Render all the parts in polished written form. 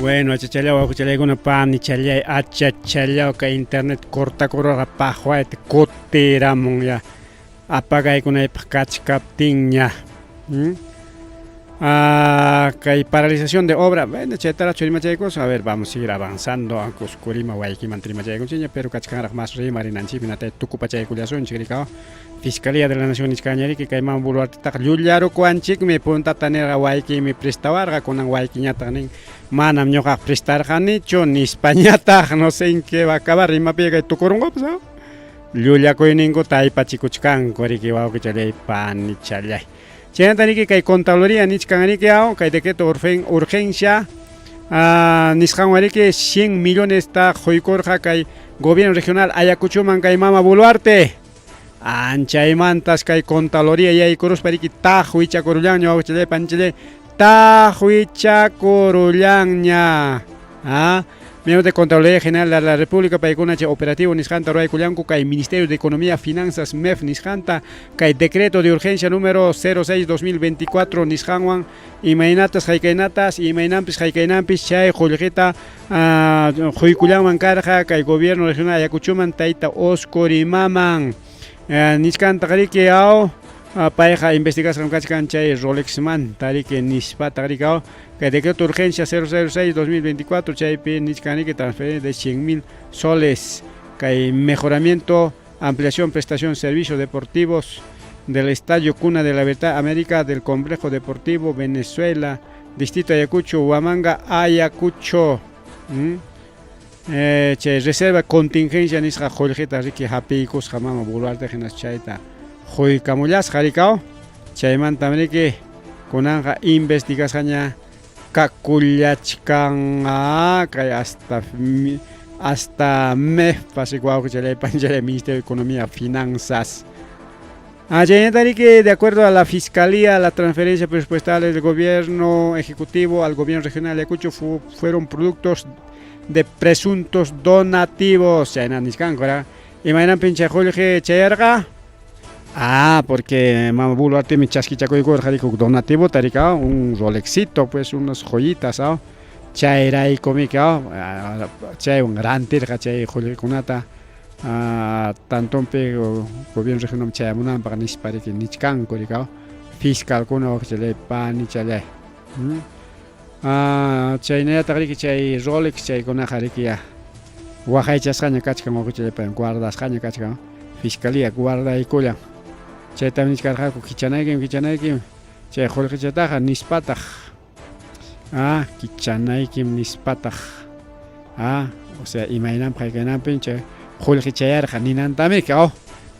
Bueno, chachalaw kuchalay kuna pan chalay achachalaw ka internet corta corora pahwa te koteramon ya apagay kuna ipakachkaptin ya. Kay paralización de obra, bueno, chetara churimachaycos, a ver, vamos a seguir avanzando, aunque oscurima guayki mantrimachaycos, pero cachkanrak más rimarinanchi, pinate tukupachaykuliasun, chiricao. Fiscalía de la Nación Iscañari que caimán buluarte tak llularo kuanchik me punta tanera guayki me prestawarga con guayki ñata nin manam ñoqa prestarga nicho ni Españata no sé en qué va a acabar rima pega tukurungo pues llullakoy ningo taipachikuchkan koriki wawki chalay pan ni chalay chenatani que kay Contraloría nichkanari que ao kay decreto urgencia nisqanwari que 100 millones ta joykorja kay gobierno regional Ayacuchuman kay mama buluarte Anchaymantas kay Contraloría y Cruz pariki tajuicha corullan ña chile panchile tajuicha corullan ña miembro de Contraloría General de la República paikuna che operativo nisjanta ruay kullanku kay Ministerio de Economía Finanzas MEF nisjanta kay decreto de urgencia número 06/2024 nisjanwan imainatas haykaynatas imainampis haykaynampis chay juljeta huykullanman karja kay gobierno regional Ayacuchuman taita Oscorimaman Niskan tagariki ao pareja investigación kachkan chay Rolexman tariki nispa tagariki ao que decreto urgencia 006/2024 chay pi niskaniki transferencia de 100.000 soles que mejoramiento ampliación prestación servicios deportivos del estadio Cuna de la Libertad América del complejo deportivo Venezuela distrito Ayacucho Huamanga Ayacucho reserva contingencia nisqa joljeta riki hapiykus hamama buluarte hinas chayta joykamullas jarikao chaymanta riki kunanqa investigasqaña kakullachkan kay hasta MEF pasikuawku chalay panchalay Ministerio de Economía Finanzas riki de acuerdo a la Fiscalía la transferencia presupuestal del gobierno ejecutivo al gobierno regional de Ayacucho fueron productos de presuntos donativos. Imaginan pinche Jorge Chayarga. Porque Mama Buluarte mi chasquichaco y donativo taricao, un Rolexito, pues unas joyitas, Chayra y comica, Chay un gran tirga, Chay Jorge Kunata, tanto gobierno regional Chayamunan para nispare que nichkan, coricao, fiscal kuno, chale pan y chale. Chaynaya tagriki chay Rolex chay kuna jarikia wajaychasqaña kachkan oquchaypan guardasqaña kachkan Fiscalía guardaykullan chaytami niskarqaku kichanaykim chay qullqichataqa nispataj kichanaykim nispataj o sea imaynam qaykananpin chay qullqichayarqa ninantamika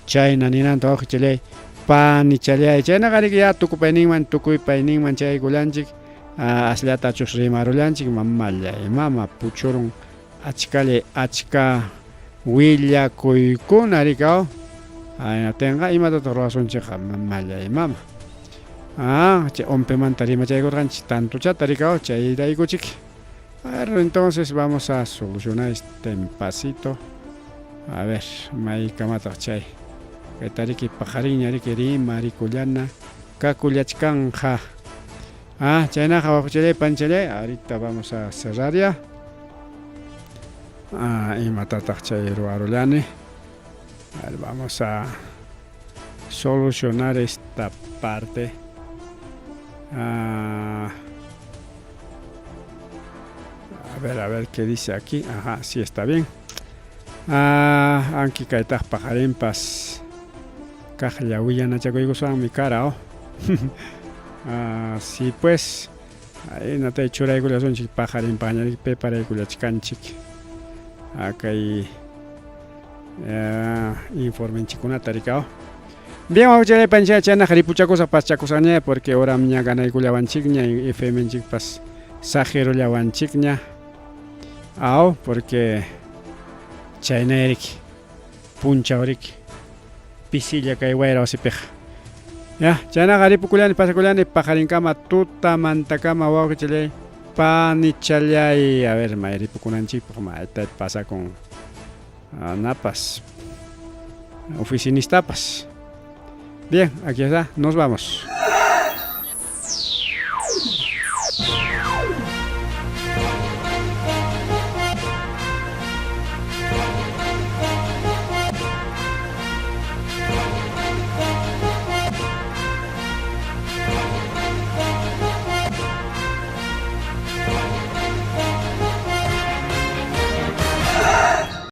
chayna ninanta oquchalay pani chalay chayna qariki ya tukupayninman tukuypayninman chay kullanchik aslata chus rimarullanchik mamallay mama puchurun achka willakuykuna rikao tenga imatata ruwasunchikqa mamallay mama chay ompemanta rimachaykurqanchik tanto chata rikao chayraykuchik entonces vamos a solucionar este impasito a ver maykamataq chay kaytariki pajarinña riki rimarikullana kakullachkanja chayna hawakuchalay panchalay ahorita vamos a cerrar ya imatataq chay ruwarullani vamos a solucionar esta parte a ver qué dice aquí sí está bien anki kaytaq pajarimpas kajllawillana chakuykuswan mi cara sí pues ahí no te churaykulla sonchik pajarin pañari peparaykulla chkanchik kay informenchikunata rikao bien wawchalay pancha chana qharipuchakusa paschakusaña porque ahora miña ganaykullawanchikña FMnchik pas sajerullawanchikña porque chaynayrik punchawrik pisilla kay wayra wasipiqa chayna qharipukullani pasakullani pajarinkama tutamantakama wawqichalay panichalay a ver mayripukunanchikpaq mayta pasa con napas oficinistapas bien aquí está nos vamos.